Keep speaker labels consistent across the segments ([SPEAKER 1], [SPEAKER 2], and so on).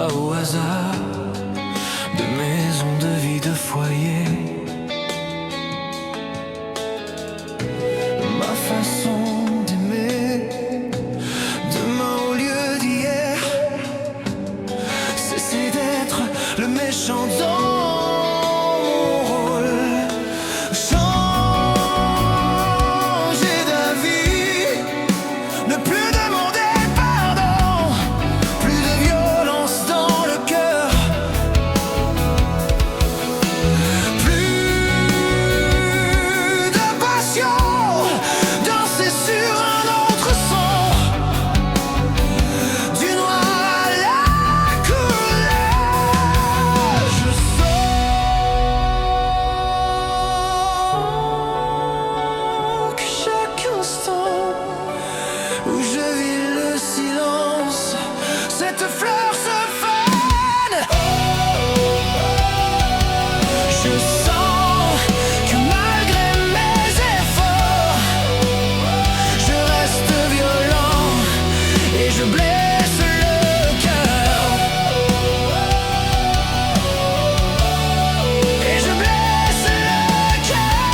[SPEAKER 1] pas au hasard de maison, de vie, de foyer. Ma façon d'aimer, demain au lieu d'hier, cesser d'être le méchant dans mon rôle. Changer d'avis, ne plus demander pardon, plus de violence dans le cœur, plus de passion, danser sur un autre son, du noir à la couleur. Je sens que chaque instant où je vis le silence, cette fleur se fane. Je sens que malgré mes efforts, je reste violent et je blesse le cœur. Et je blesse le cœur.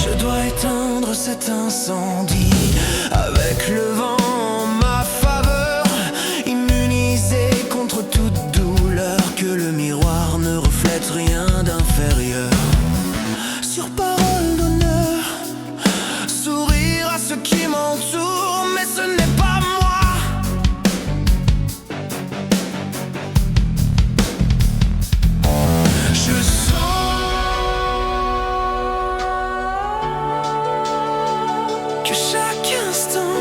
[SPEAKER 1] Je dois éteindre cet incendie avec le vent en ma faveur, immunisé contre toute douleur, que le miroir ne reflète rien d'inférieur. Sur parole d'honneur, sourire à ceux qui m'entourent, mais ce n'est pas moi. Je sens que chaque instant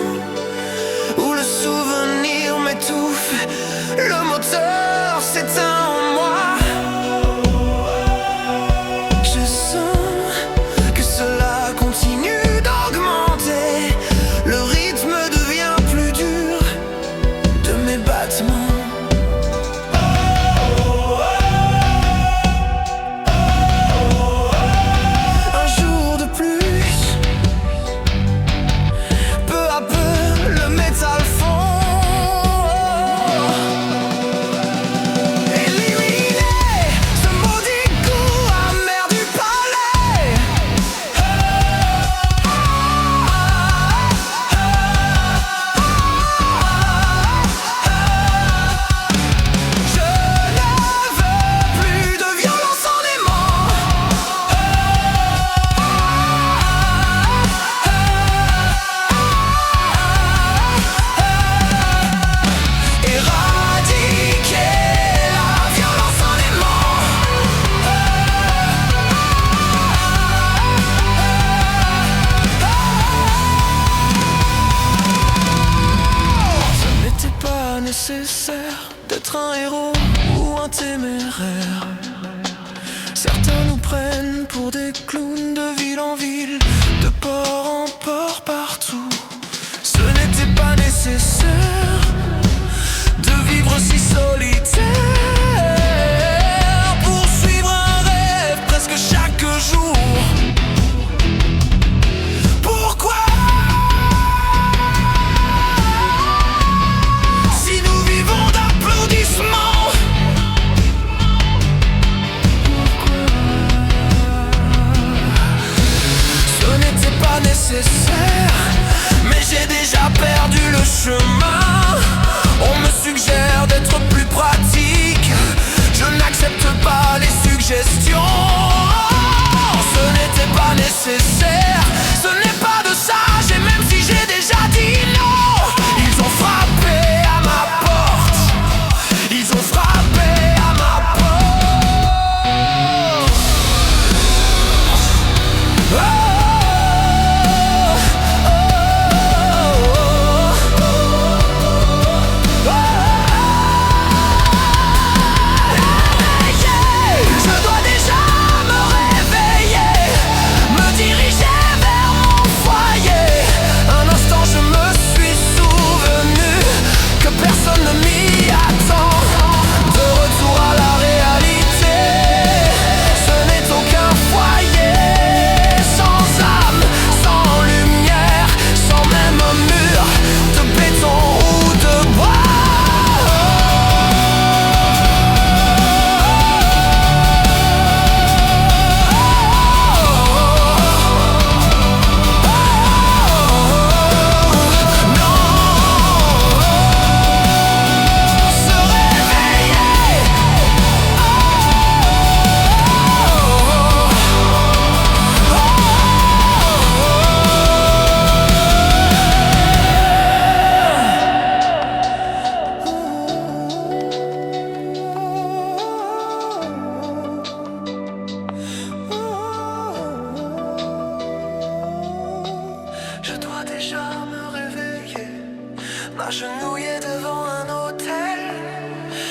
[SPEAKER 1] m'agenouiller devant un hôtel,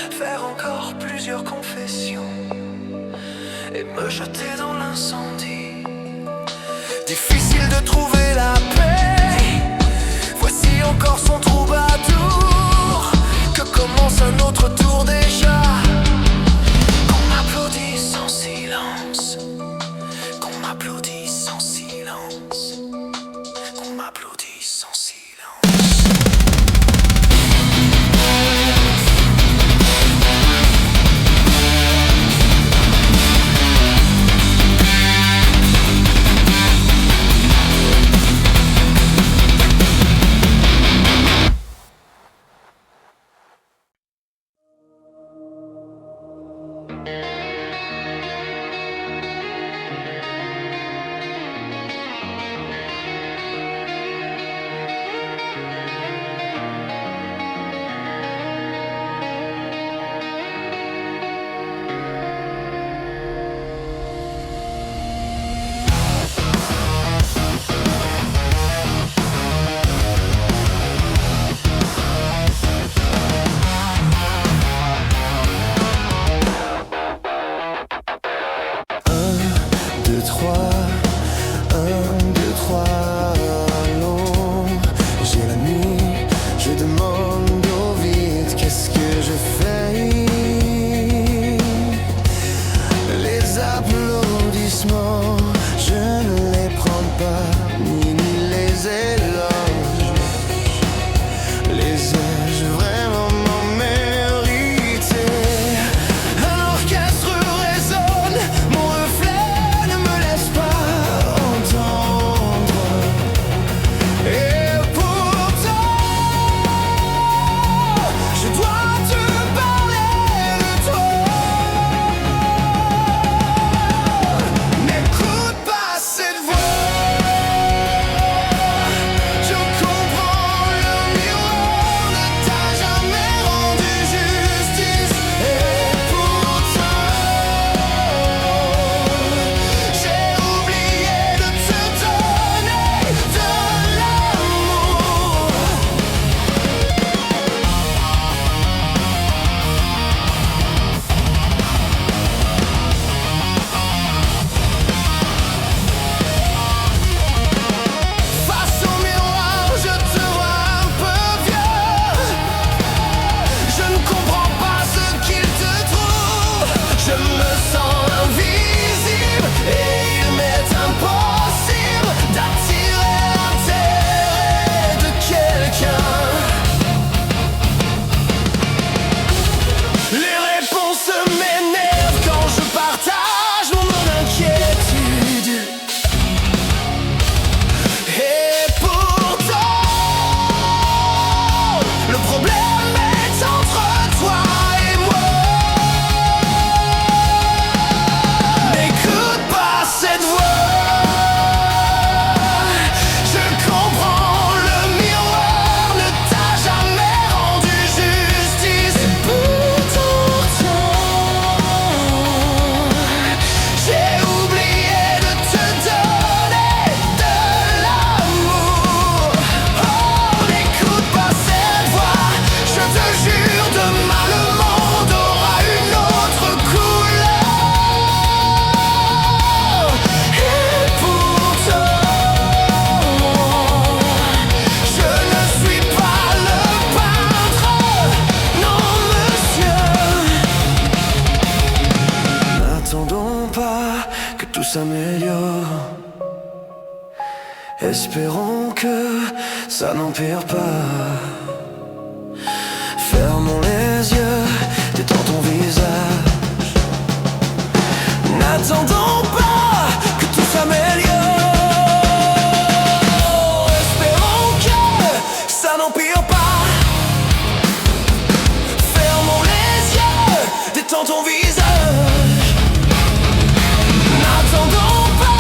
[SPEAKER 1] faire encore plusieurs confessions et me jeter dans l'incendie. Difficile de trouver la paix, voici encore son troubadour. Que commence un autre tour déjà, qu'on m'applaudisse en silence, qu'on m'applaudisse en silence, qu'on m'applaudisse en silence.
[SPEAKER 2] Espérons que ça n'empire pas. Fermons les yeux, détends ton visage. N'attendons pas que tout s'améliore. Espérons que ça n'empire pas. Fermons les yeux, détends ton visage. N'attendons pas.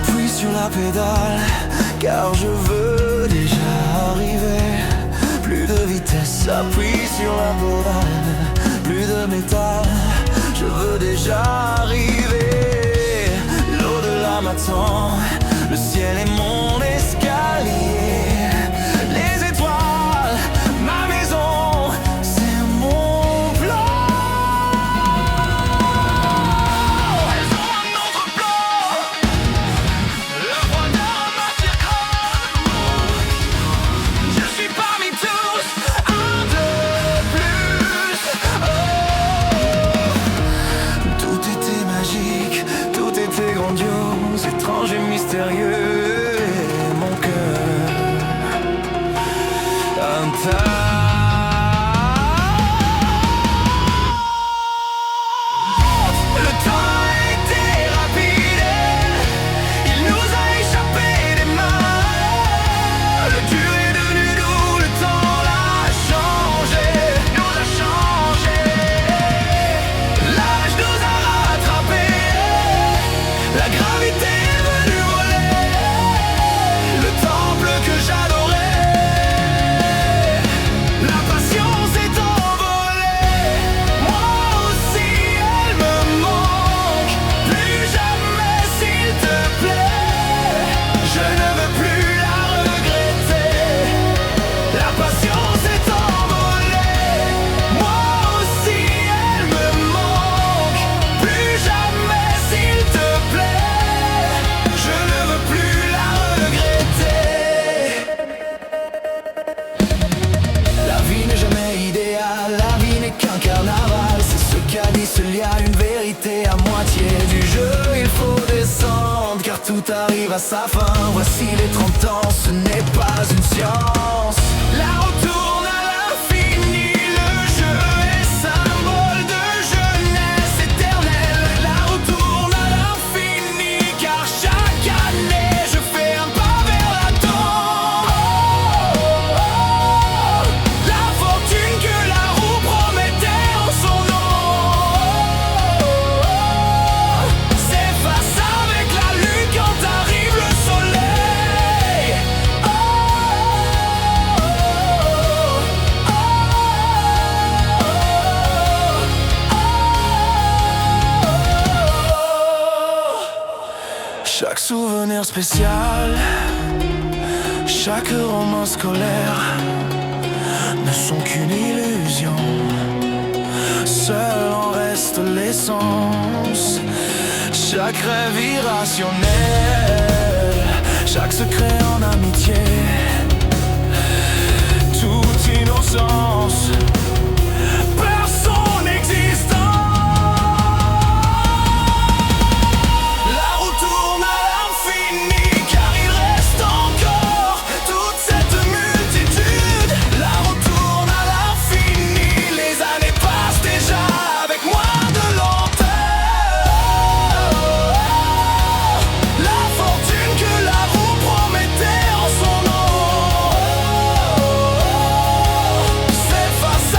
[SPEAKER 2] J'appuie sur la pédale, car je veux déjà arriver. Plus de vitesse, appuie sur la pédale. Plus de métal, je veux déjà arriver. L'au-delà m'attend, le ciel est mon escalier. Les étoiles, ma maison, c'est mon plan. Elles ont un autre plan. Le bonheur m'attire comme l'amour. Je suis parmi tous, un de plus. Oh. Tout était magique, tout était grandiose, étrange et mystérieux. Et mon cœur le temps a été rapide, il nous a échappé des mains. Le dur est devenu doux, le temps l'a changé, nous a changé. L'âge nous a rattrapés, la gravité est venue voler le temple que j'adorais. La passion s'est envolée, moi aussi elle me manque. Plus jamais s'il te plaît, je ne veux plus la regretter. La passion s'est envolée, moi aussi elle me manque. Plus jamais s'il te plaît, je ne veux plus la regretter. La vie n'est jamais idéale, la vie n'est qu'un carnaval. C'est ce qu'a dit seul y a une vérité à moitié du jeu. Il faut descendre car tout arrive à sa fin. Voici les 30 ans, ce n'est pas une science. La route tourne à l'infini, le jeu est symbole de jeunesse éternelle. La route tourne à l'infini car chaque année je fais un pas vers la tombe. La fortune que la roue promettait en son nom s'efface avec la lune quand arrive le soleil. Chaque souvenir spécial, chaque roman scolaire ne sont qu'une illusion. Seul en reste l'essence. Chaque rêve irrationnel, chaque secret en amitié, toute innocence perd son existence. La roue tourne à l'infini car il reste encore toute cette multitude. La roue tourne à l'infini, les années passent déjà avec moins de lenteur. La fortune que la roue promettait en son nom s'efface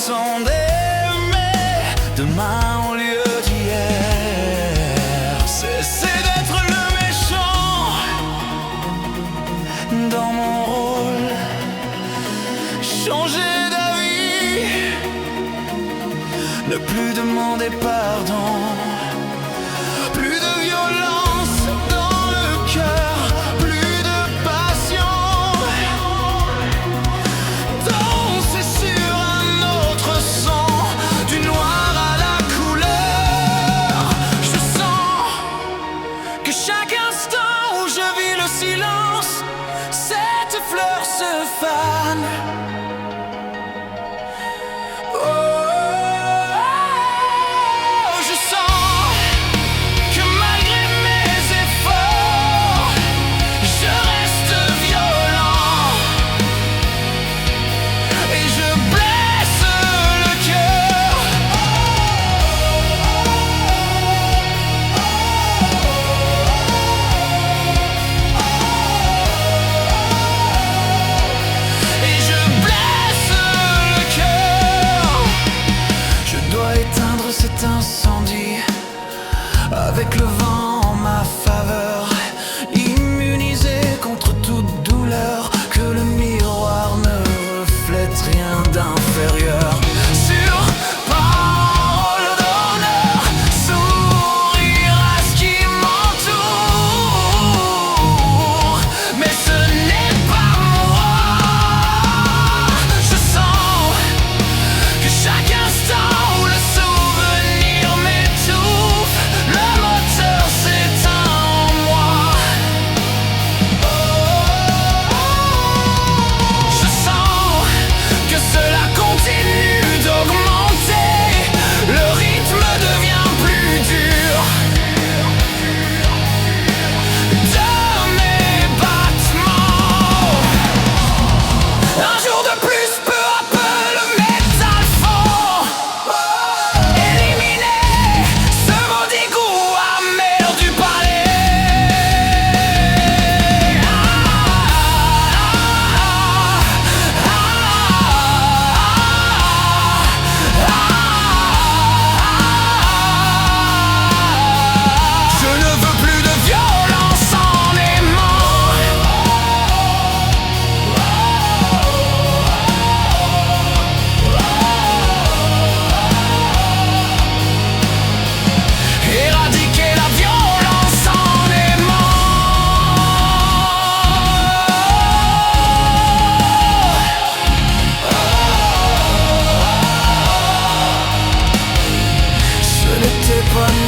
[SPEAKER 1] façon d'aimer demain au lieu d'hier. Cesser d'être le méchant dans mon rôle, changer d'avis, ne plus demander pardon, plus de violence dans le cœur, plus de passion. Danser sur un autre son, du noir à la couleur. Je sens que chaque instant où je vis le silence, cette fleur se fane. Cet incendie avec le vent en ma faveur, immunisé contre toute douleur, que le miroir ne reflète rien d'inférieur. Sur parole d'honneur, sourire à ce qui m'entoure, mais ce n'est pas moi. Je sens que chaque instant où le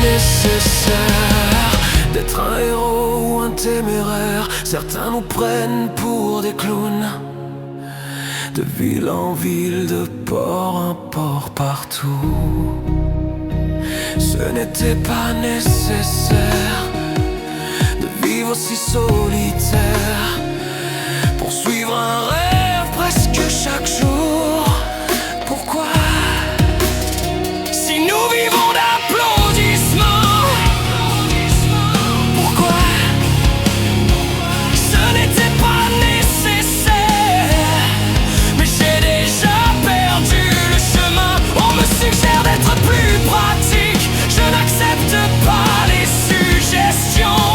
[SPEAKER 1] nécessaire d'être un héros ou un téméraire. Certains nous prennent pour des clowns, de ville en ville, de port en port, partout. Ce n'était pas nécessaire de vivre si solitaire, poursuivre un rêve presque chaque jour. Pourquoi, si nous vivons d'applaudissements, pourquoi ce n'était pas nécessaire? Mais j'ai déjà perdu le chemin. On me suggère d'être plus pratique, je n'accepte pas les suggestions.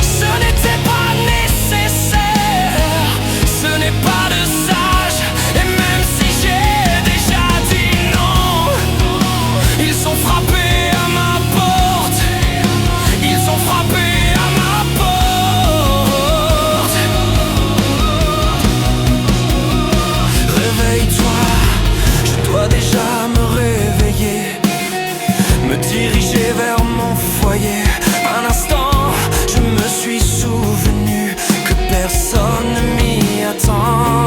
[SPEAKER 1] Ce n'était pas nécessaire, ce n'est pas de sage. Et même si j'ai déjà dit non, ils sont frappés à ma porte, ils sont frappés à ma porte. Réveille-toi, je dois déjà me réveiller, me diriger vers mon foyer. Un instant, je me suis souvenu que personne ne m'y attend.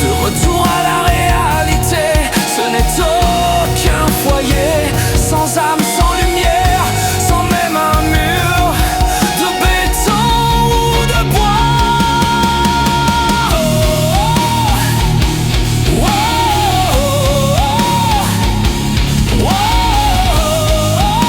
[SPEAKER 1] De retour à la réalité, ce n'est aucun foyer sans âme, sans lumière, sans même un mur de béton ou de bois. Oh, oh, oh, oh, oh, oh.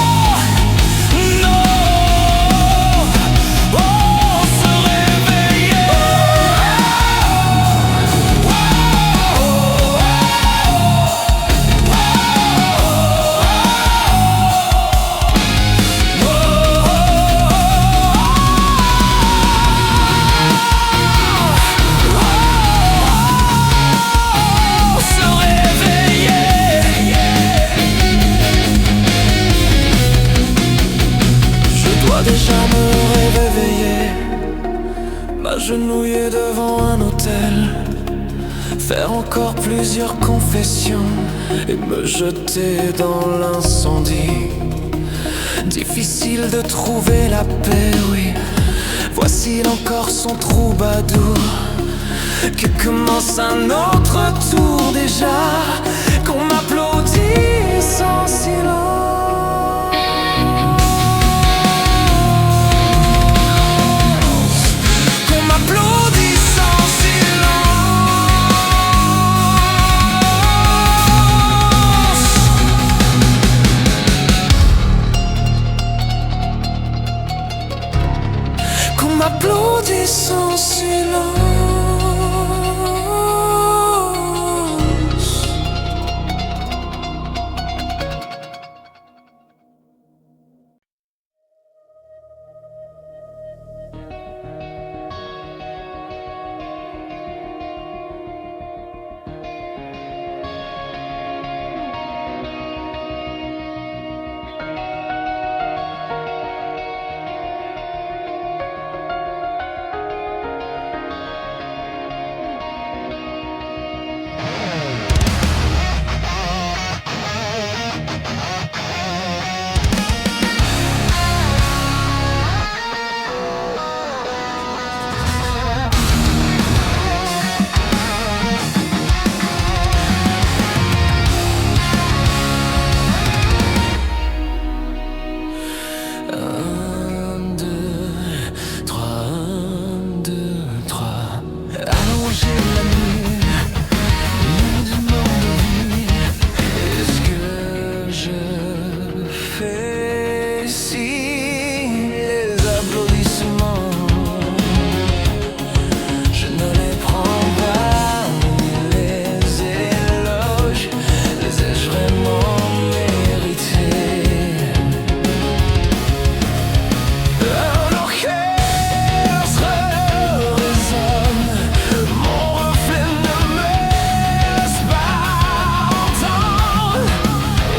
[SPEAKER 1] mortel, faire encore plusieurs confessions et me jeter dans l'incendie. Difficile de trouver la paix, oui. Voici encore son troubadour, que commence un autre tour déjà, qu'on m'applaudit sans silence. Qu'on m'applaudit sans silence. Qu'on m'applaudit sans silence.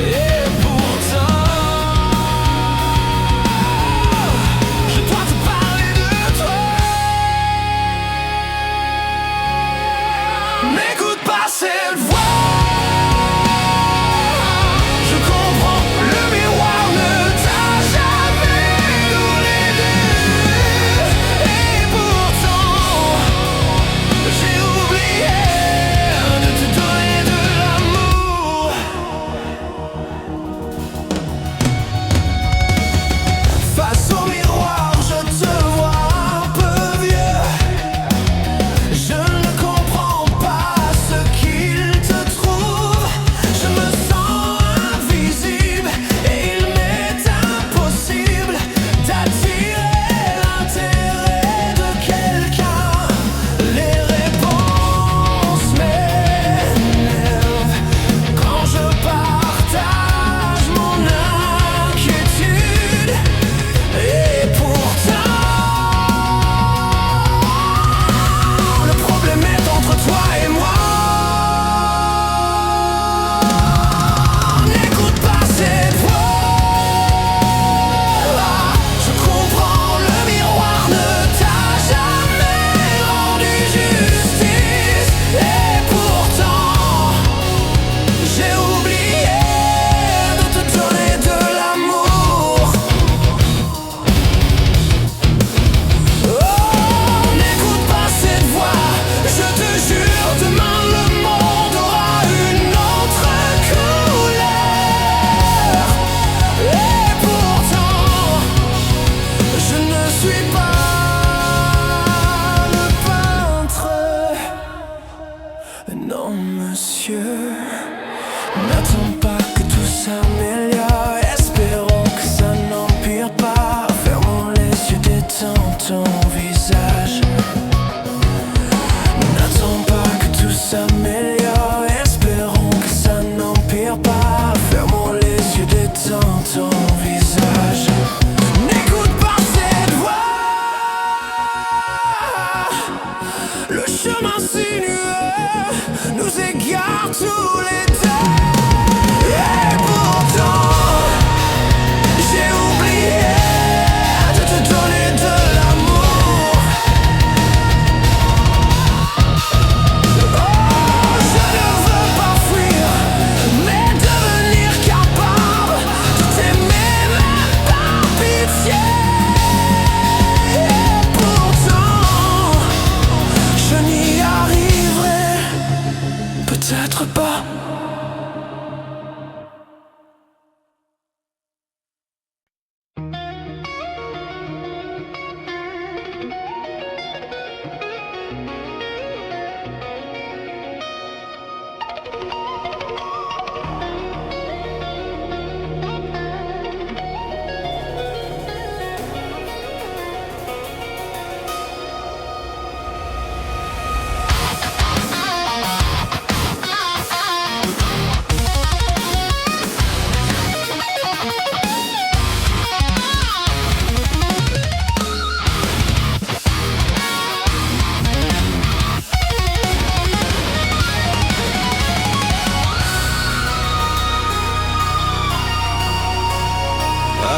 [SPEAKER 1] Et pour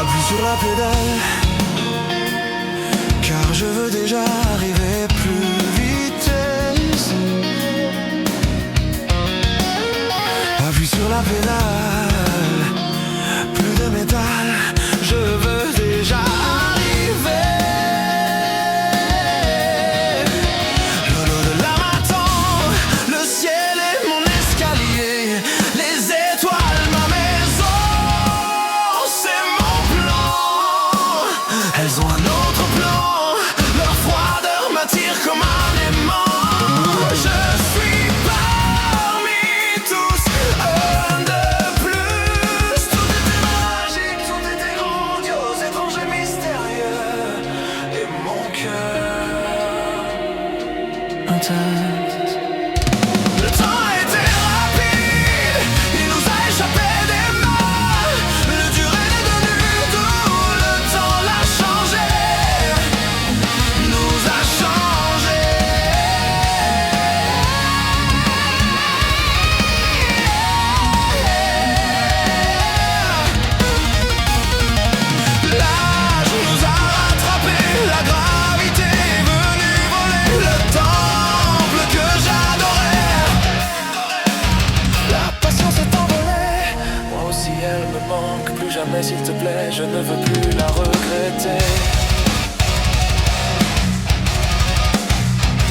[SPEAKER 1] Appuie sur la pédale, car je veux déjà arriver plus vitesse. Appuie sur la pédale, plus de métal, je veux déjà arriver. L'au-delà m'attend, le ciel est mon escalier, les étoiles ma maison, c'est mon plan. Elles ont un autre plan, leur froideur m'attire comme un aimant. Je suis parmi tous un de plus. Tout était magique, tout était grandiose, étrange et mystérieux, et mon cœur intact. Le temps était rapide, il nous a échappé des mains. Le dur est devenu doux, le temps l'a changé, nous a changé. L'âge nous a rattrapés, la gravité est venue voler le temple que j'adorais. La passion s'est envolée, moi aussi elle me manque. Plus jamais s'il te plaît, je ne veux plus la regretter.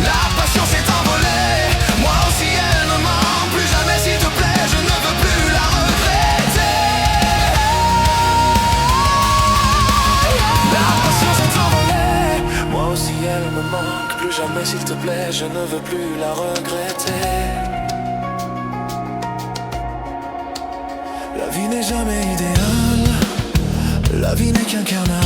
[SPEAKER 1] La passion s'est envolée, moi aussi elle me manque. Plus jamais s'il te plaît, je ne veux plus la regretter. La passion s'est envolée, moi aussi elle me manque. Plus jamais s'il te plaît, je ne veux plus la regretter. La vie n'est jamais idéale, la vie n'est qu'un carnaval.